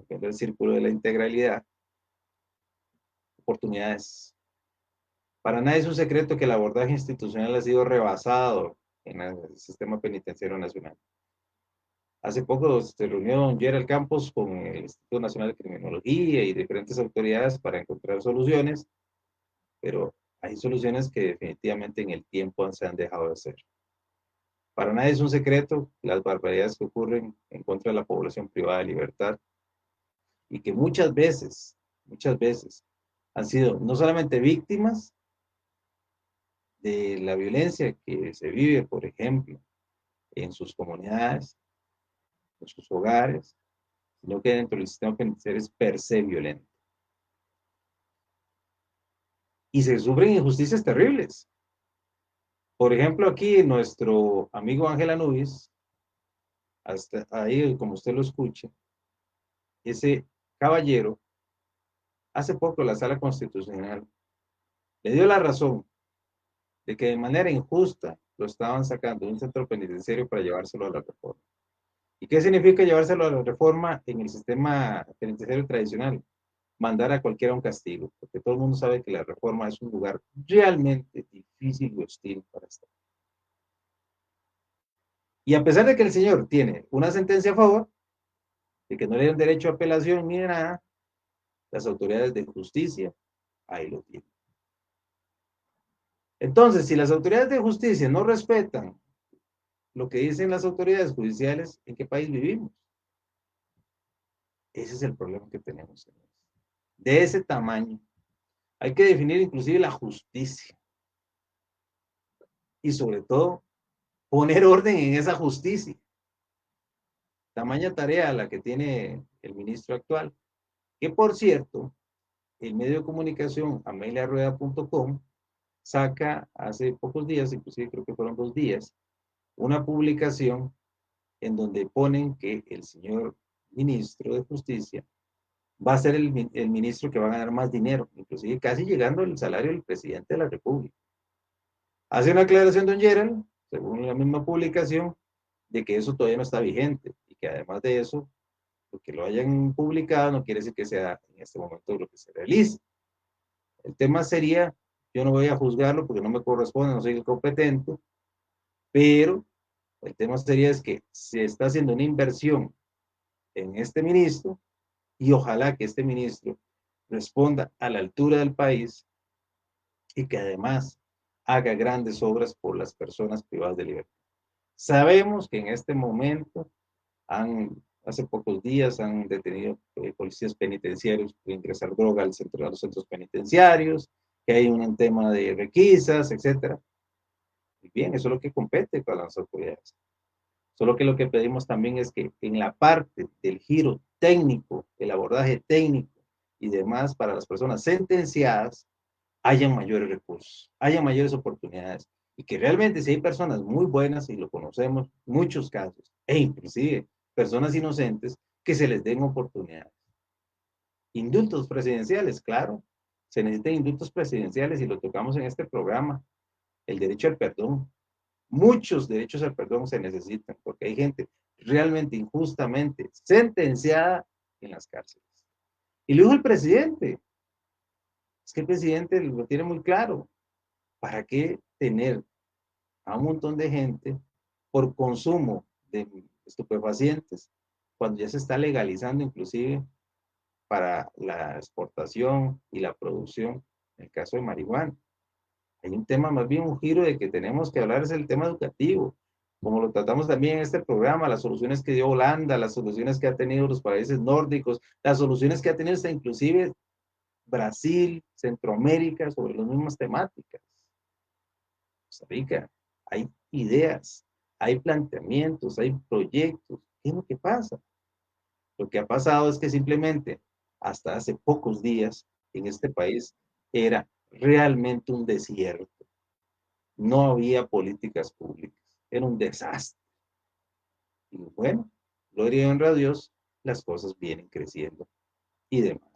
del Círculo de la Integralidad, oportunidades. Para nadie es un secreto que el abordaje institucional ha sido rebasado en el sistema penitenciario nacional. Hace poco se reunió don Gerald Campos con el Instituto Nacional de Criminología y diferentes autoridades para encontrar soluciones, pero hay soluciones que definitivamente en el tiempo se han dejado de hacer. Para nadie es un secreto las barbaridades que ocurren en contra de la población privada de libertad y que muchas veces han sido no solamente víctimas de la violencia que se vive, por ejemplo, en sus comunidades, en sus hogares, sino que dentro del sistema penitenciario es per se violento. Y se sufren injusticias terribles. Por ejemplo, aquí nuestro amigo Ángel Anubis, hasta ahí como usted lo escuche, ese caballero, hace poco la Sala Constitucional le dio la razón de que de manera injusta lo estaban sacando de un centro penitenciario para llevárselo a la Reforma. ¿Y qué significa llevárselo a la Reforma en el sistema penitenciario tradicional? Mandar a cualquiera a un castigo, porque todo el mundo sabe que la Reforma es un lugar realmente difícil y hostil para estar. Y a pesar de que el señor tiene una sentencia a favor, de que no le dieron derecho a apelación ni de nada, las autoridades de justicia ahí lo tienen. Entonces, si las autoridades de justicia no respetan lo que dicen las autoridades judiciales, ¿en qué país vivimos? Ese es el problema que tenemos, señores. De ese tamaño. Hay que definir inclusive la justicia. Y sobre todo, poner orden en esa justicia. Tamaña tarea la que tiene el ministro actual. Que por cierto, el medio de comunicación ameliarueda.com saca hace pocos días, inclusive creo que fueron 2 días, una publicación en donde ponen que el señor ministro de Justicia va a ser el ministro que va a ganar más dinero, inclusive casi llegando al salario del presidente de la República. Hace una aclaración don Gerald, según la misma publicación, de que eso todavía no está vigente y que además de eso, lo que lo hayan publicado no quiere decir que sea en este momento lo que se realice. El tema sería, yo no voy a juzgarlo porque no me corresponde, no soy el competente, pero el tema sería es que se está haciendo una inversión en este ministro y ojalá que este ministro responda a la altura del país y que además haga grandes obras por las personas privadas de libertad. Sabemos que en este momento hace pocos días han detenido policías penitenciarios por ingresar droga a los centros penitenciarios, que hay un tema de requisas, etc. Y bien, eso es lo que compete con las autoridades. Solo que lo que pedimos también es que en la parte del giro técnico, el abordaje técnico y demás para las personas sentenciadas, hayan mayores recursos, hayan mayores oportunidades y que realmente si hay personas muy buenas, y lo conocemos, muchos casos, e inclusive personas inocentes, que se les den oportunidades. Indultos presidenciales, claro, se necesitan indultos presidenciales y lo tocamos en este programa. el derecho al perdón. Muchos derechos al perdón se necesitan, porque hay gente realmente injustamente sentenciada en las cárceles. Y lo dijo el presidente. Es que el presidente lo tiene muy claro. ¿Para qué tener a un montón de gente por consumo de estupefacientes cuando ya se está legalizando inclusive para la exportación y la producción, en el caso de marihuana? Hay un tema, más bien un giro de que tenemos que hablar, es el tema educativo, como lo tratamos también en este programa, las soluciones que dio Holanda, las soluciones que ha tenido los países nórdicos, las soluciones que ha tenido hasta inclusive Brasil, Centroamérica, sobre las mismas temáticas. Costa Rica, hay ideas, hay planteamientos, hay proyectos. ¿Qué es lo que pasa? Lo que ha pasado es que simplemente hasta hace pocos días en este país era realmente un desierto. No había políticas públicas. Era un desastre. Y bueno, gloria y honra a Dios, las cosas vienen creciendo y demás.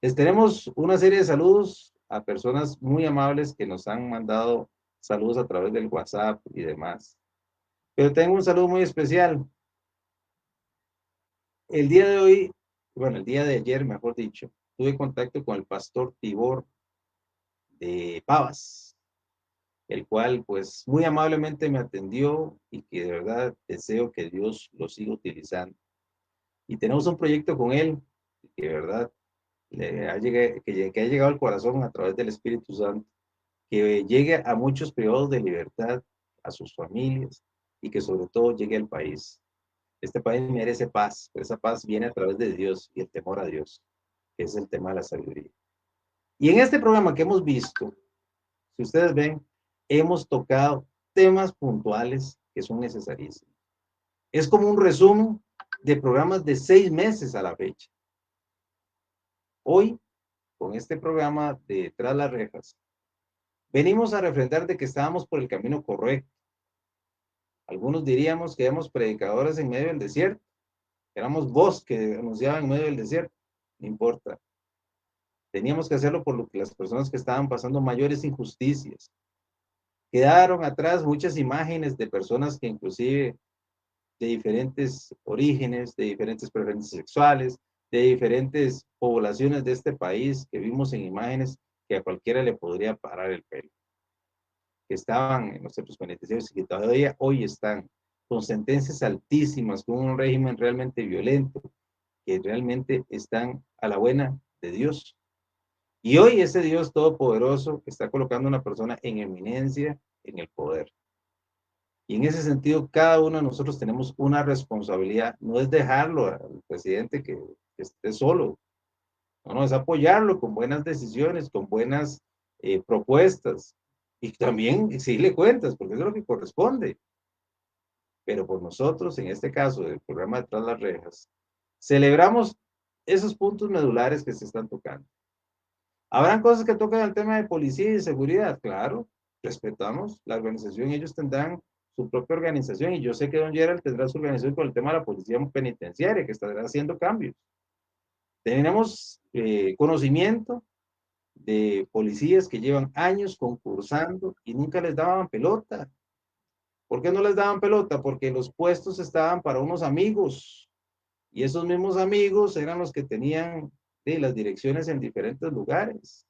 Les tenemos una serie de saludos a personas muy amables que nos han mandado saludos a través del WhatsApp y demás. Pero tengo un saludo muy especial. El día de hoy, bueno, el día de ayer, mejor dicho, tuve contacto con el pastor Tibor de Pavas, el cual pues muy amablemente me atendió y que de verdad deseo que Dios lo siga utilizando. Y tenemos un proyecto con él que de verdad que ha llegado al corazón a través del Espíritu Santo, que llegue a muchos privados de libertad, a sus familias y que sobre todo llegue al país. Este país merece paz, pero esa paz viene a través de Dios y el temor a Dios, que es el tema de la sabiduría. Y en este programa que hemos visto, si ustedes ven, hemos tocado temas puntuales que son necesarios. Es como un resumen de programas de 6 meses a la fecha. Hoy, con este programa de Tras las Rejas, venimos a refrendar de que estábamos por el camino correcto. Algunos diríamos que éramos predicadores en medio del desierto, éramos voz que anunciaba en medio del desierto, no importa. Teníamos que hacerlo por lo que las personas que estaban pasando mayores injusticias. Quedaron atrás muchas imágenes de personas que inclusive de diferentes orígenes, de diferentes preferencias sexuales, de diferentes poblaciones de este país que vimos en imágenes que a cualquiera le podría parar el pelo. Que estaban en los centros penitenciarios y que todavía hoy están con sentencias altísimas, con un régimen realmente violento, que realmente están a la buena de Dios. Y hoy ese Dios todopoderoso está colocando a una persona en eminencia en el poder. Y en ese sentido, cada uno de nosotros tenemos una responsabilidad. No es dejarlo al presidente que esté solo. No, es apoyarlo con buenas decisiones, con buenas propuestas. Y también exigirle cuentas, porque eso es lo que corresponde. Pero por nosotros, en este caso del programa de Tras las Rejas, celebramos esos puntos medulares que se están tocando. ¿Habrán cosas que tocan el tema de policía y de seguridad? Claro, respetamos la organización, ellos tendrán su propia organización y yo sé que don Gerald tendrá su organización con el tema de la policía penitenciaria, que estará haciendo cambios. Tenemos conocimiento de policías que llevan años concursando y nunca les daban pelota. ¿Por qué no les daban pelota? Porque los puestos estaban para unos amigos y esos mismos amigos eran los que tenían las direcciones en diferentes lugares.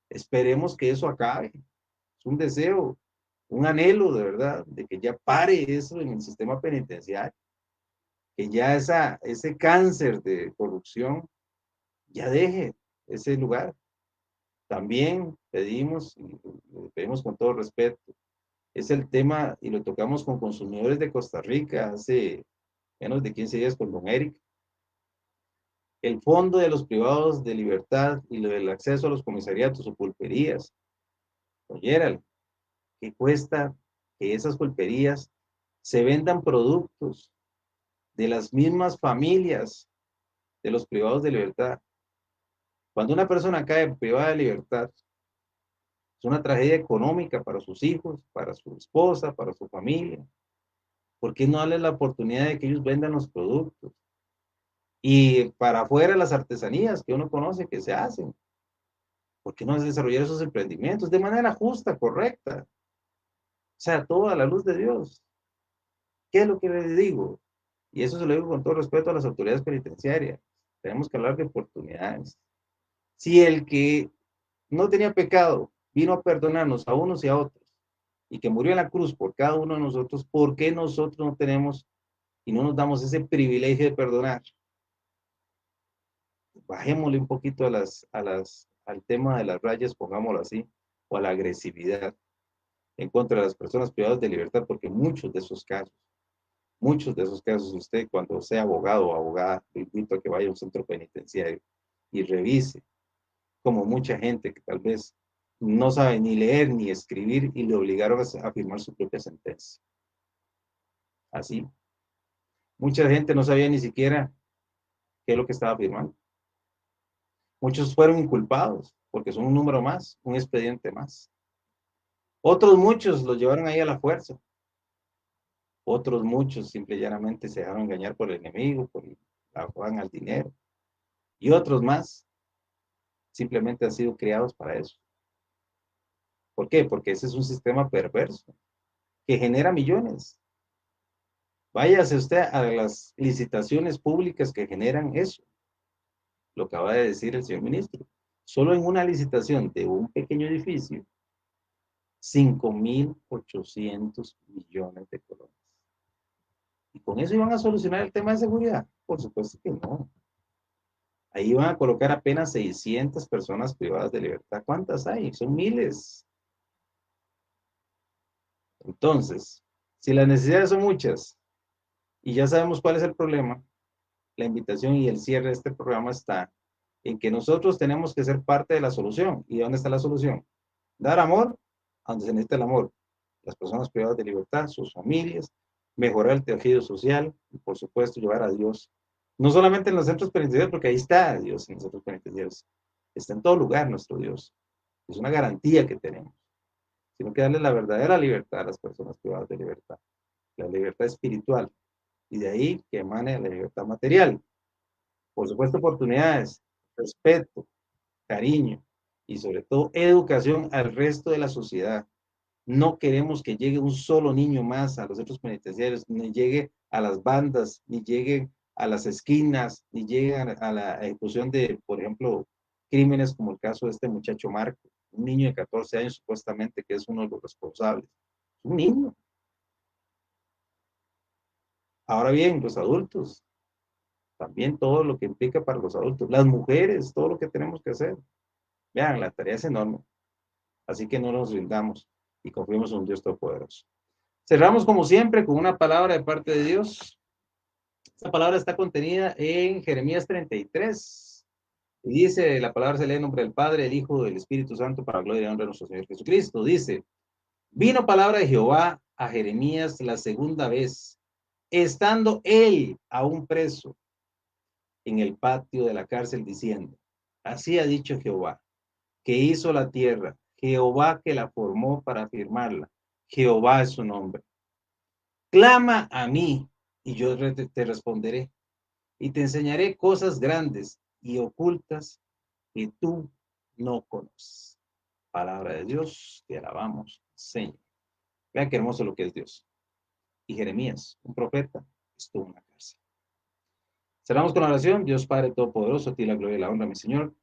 Esperemos que eso acabe. Es un deseo, un anhelo de verdad, de que ya pare eso en el sistema penitenciario, que ya ese cáncer de corrupción ya deje ese lugar. También pedimos, y lo pedimos con todo respeto, es el tema, y lo tocamos con consumidores de Costa Rica hace menos de 15 días con don Eric, el fondo de los privados de libertad y lo del acceso a los comisariatos o pulperías. Don Gerald, ¿qué cuesta que esas pulperías se vendan productos de las mismas familias de los privados de libertad? Cuando una persona cae privada de libertad, es una tragedia económica para sus hijos, para su esposa, para su familia. ¿Por qué no darles la oportunidad de que ellos vendan los productos? Y para afuera las artesanías que uno conoce que se hacen. ¿Por qué no desarrollar esos emprendimientos de manera justa, correcta? O sea, todo a la luz de Dios. ¿Qué es lo que les digo? Y eso se lo digo con todo respeto a las autoridades penitenciarias. Tenemos que hablar de oportunidades. Si el que no tenía pecado vino a perdonarnos a unos y a otros, y que murió en la cruz por cada uno de nosotros, ¿por qué nosotros no tenemos y no nos damos ese privilegio de perdonar? Bajémosle un poquito al tema de las rayas, pongámoslo así, o a la agresividad en contra de las personas privadas de libertad, porque muchos de esos casos, usted cuando sea abogado o abogada, le invito a que vaya a un centro penitenciario y revise, como mucha gente que tal vez no sabe ni leer ni escribir y le obligaron a firmar su propia sentencia. Así. Mucha gente no sabía ni siquiera qué es lo que estaba firmando. Muchos fueron inculpados porque son un número más, un expediente más. Otros muchos los llevaron ahí a la fuerza. Otros muchos simple y llanamente se dejaron engañar por el enemigo, juegan al dinero. Y otros más simplemente han sido criados para eso. ¿Por qué? Porque ese es un sistema perverso que genera millones. Váyase usted a las licitaciones públicas que generan eso. Lo acaba de decir el señor ministro. Solo en una licitación de un pequeño edificio, 5.800 millones de colones. ¿Y con eso iban a solucionar el tema de seguridad? Por supuesto que no. Ahí van a colocar apenas 600 personas privadas de libertad. ¿Cuántas hay? Son miles. Entonces, si las necesidades son muchas y ya sabemos cuál es el problema, la invitación y el cierre de este programa está en que nosotros tenemos que ser parte de la solución. ¿Y dónde está la solución? Dar amor a donde se necesita el amor. Las personas privadas de libertad, sus familias, mejorar el tejido social y, por supuesto, llevar a Dios. No solamente en los centros penitenciarios, porque ahí está Dios en los centros penitenciarios. Está en todo lugar nuestro Dios. Es una garantía que tenemos. Sino que darle la verdadera libertad a las personas privadas de libertad. La libertad espiritual. Y de ahí que emane la libertad material. Por supuesto, oportunidades, respeto, cariño y sobre todo educación al resto de la sociedad. No queremos que llegue un solo niño más a los centros penitenciarios, ni llegue a las bandas, ni lleguen a las esquinas, ni lleguen a la ejecución de, por ejemplo, crímenes como el caso de este muchacho Marco, un niño de 14 años supuestamente que es uno de los responsables. Un niño. Ahora bien, los adultos, también todo lo que implica para los adultos, las mujeres, todo lo que tenemos que hacer. Vean, la tarea es enorme. Así que no nos rindamos y confiemos en un Dios todopoderoso. Cerramos como siempre con una palabra de parte de Dios. Esta palabra está contenida en Jeremías 33. Y dice, la palabra se lee en nombre del Padre, del Hijo, del Espíritu Santo, para la gloria y honra de nuestro Señor Jesucristo. Dice, vino palabra de Jehová a Jeremías la segunda vez, estando él aún preso en el patio de la cárcel, diciendo, así ha dicho Jehová, que hizo la tierra, Jehová que la formó para afirmarla, Jehová es su nombre. Clama a mí, y yo te responderé, y te enseñaré cosas grandes y ocultas que tú no conoces. Palabra de Dios, te alabamos, Señor. Vean qué hermoso lo que es Dios. Y Jeremías, un profeta, estuvo en la cárcel. Cerramos con la oración. Dios Padre Todopoderoso, a ti la gloria y la honra, mi Señor.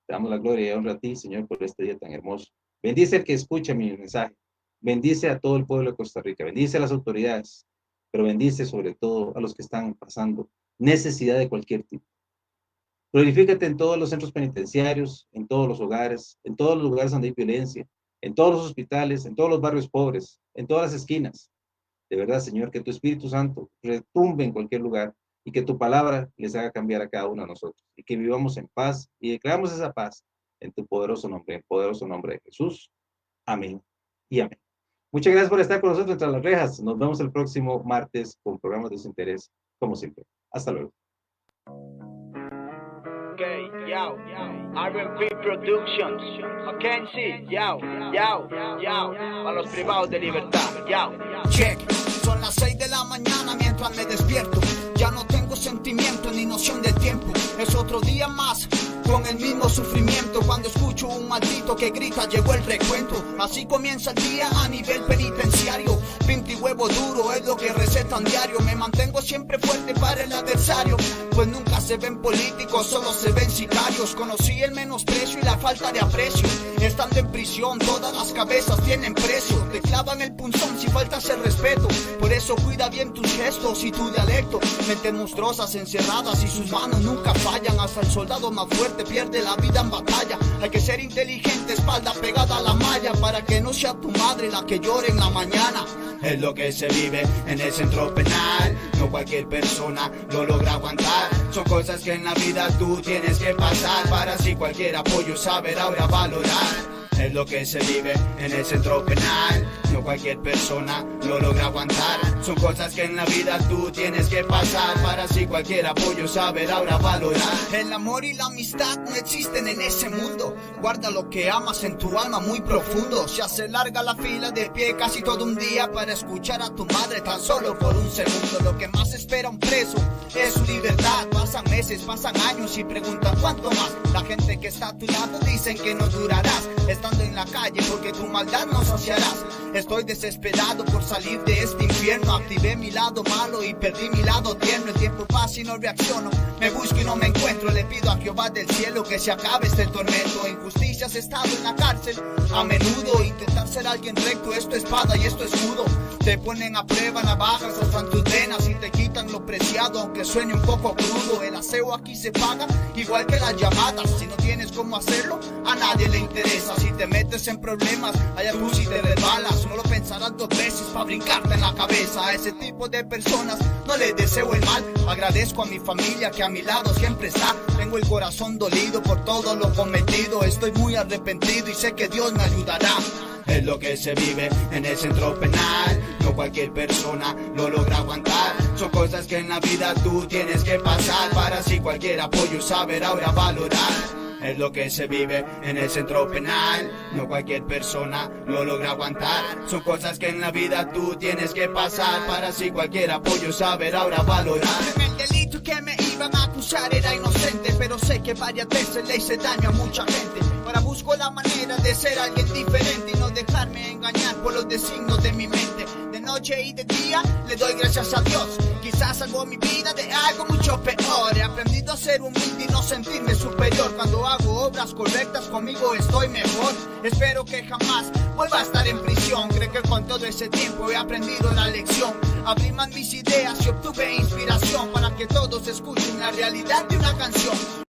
Te damos la gloria y honra a ti, Señor, por este día tan hermoso. Bendice al que escucha mi mensaje. Bendice a todo el pueblo de Costa Rica. Bendice a las autoridades. Pero bendice sobre todo a los que están pasando necesidad de cualquier tipo. Glorifícate en todos los centros penitenciarios, en todos los hogares, en todos los lugares donde hay violencia, en todos los hospitales, en todos los barrios pobres, en todas las esquinas. De verdad, Señor, que tu Espíritu Santo retumbe en cualquier lugar y que tu palabra les haga cambiar a cada uno de nosotros y que vivamos en paz y declaramos esa paz en tu poderoso nombre, en el poderoso nombre de Jesús. Amén y amén. Muchas gracias por estar con nosotros entre las rejas. Nos vemos el próximo martes con programas de su interés, como siempre. Hasta luego. Okay, yo, R&B Productions, Mackenzie, yo, para los privados de libertad, yo. Check, son las 6 de la mañana mientras me despierto. Ya no tengo sentimiento ni noción del tiempo. Es otro día más con el mismo sufrimiento. Cuando escucho un maldito que grita, llegó el recuento. Así comienza el día a nivel penitenciario. Pinto y huevo duro es lo que recetan diario. Me mantengo siempre fuerte para el adversario, pues nunca se ven políticos, solo se ven sicarios. Conocí el menosprecio y la falta de aprecio. Estando en prisión, todas las cabezas tienen precio. Te clavan el punzón si faltas el respeto. Por eso cuida bien tus gestos y tu dialecto. Mentes monstruosas encerradas y sus manos nunca fallan. Hasta el soldado más fuerte pierde la vida en batalla. Hay que ser inteligente, espalda pegada a la malla, para que no sea tu madre la que llore en la mañana. Es lo que se vive en el centro penal. No cualquier persona lo logra aguantar. Son cosas que en la vida tú tienes que pasar, para así cualquier apoyo saber ahora valorar. Es lo que se vive en el centro penal. No cualquier persona lo logra aguantar. Son cosas que en la vida tú tienes que pasar, para así cualquier apoyo saber ahora valorar. El amor y la amistad no existen en ese mundo. Guarda lo que amas en tu alma muy profundo. Se hace larga la fila de pie casi todo un día para escuchar a tu madre tan solo por un segundo. Lo que más espera un preso es su libertad. Pasan meses, pasan años y preguntan cuánto más. La gente que está a tu lado dicen que no durarás estando en la calle, porque tu maldad no saciarás. Estoy desesperado por salir de este infierno. Activé mi lado malo y perdí mi lado tierno. El tiempo pasa y no reacciono, me busco y no me encuentro. Le pido a Jehová del cielo que se acabe este tormento. Injusticias, he estado en la cárcel a menudo. Intentar ser alguien recto, esto es espada y esto es escudo. Te ponen a prueba, navajas hasta en tus venas y te quitan lo preciado, aunque suene un poco crudo. El aseo aquí se paga igual que las llamadas. Si no tienes cómo hacerlo, a nadie le interesa. Si te metes en problemas, allá tú si te resbalas. No lo pensarás dos veces para brincarte en la cabeza. A ese tipo de personas no les deseo el mal. Agradezco a mi familia que a mi lado siempre está. Tengo el corazón dolido por todo lo cometido. Estoy muy arrepentido y sé que Dios me ayudará. Es lo que se vive en el centro penal. No cualquier persona lo logra aguantar. Son cosas que en la vida tú tienes que pasar, para así cualquier apoyo saber ahora valorar. Es lo que se vive en el centro penal. No cualquier persona lo logra aguantar. Son cosas que en la vida tú tienes que pasar, para así cualquier apoyo saber ahora valorar. El delito que me iban a acusar era inocente, pero sé que varias veces le hice daño a mucha gente. Ahora busco la manera de ser alguien diferente y no dejarme engañar por los designios de mi mente. De noche y de día le doy gracias a Dios. Quizás salvó mi vida de algo mucho peor. He aprendido a ser humilde y no sentirme superior. Cuando hago obras correctas conmigo estoy mejor. Espero que jamás vuelva a estar en prisión. Creo que con todo ese tiempo he aprendido la lección. Abrí más mis ideas y obtuve inspiración, para que todos escuchen la realidad de una canción.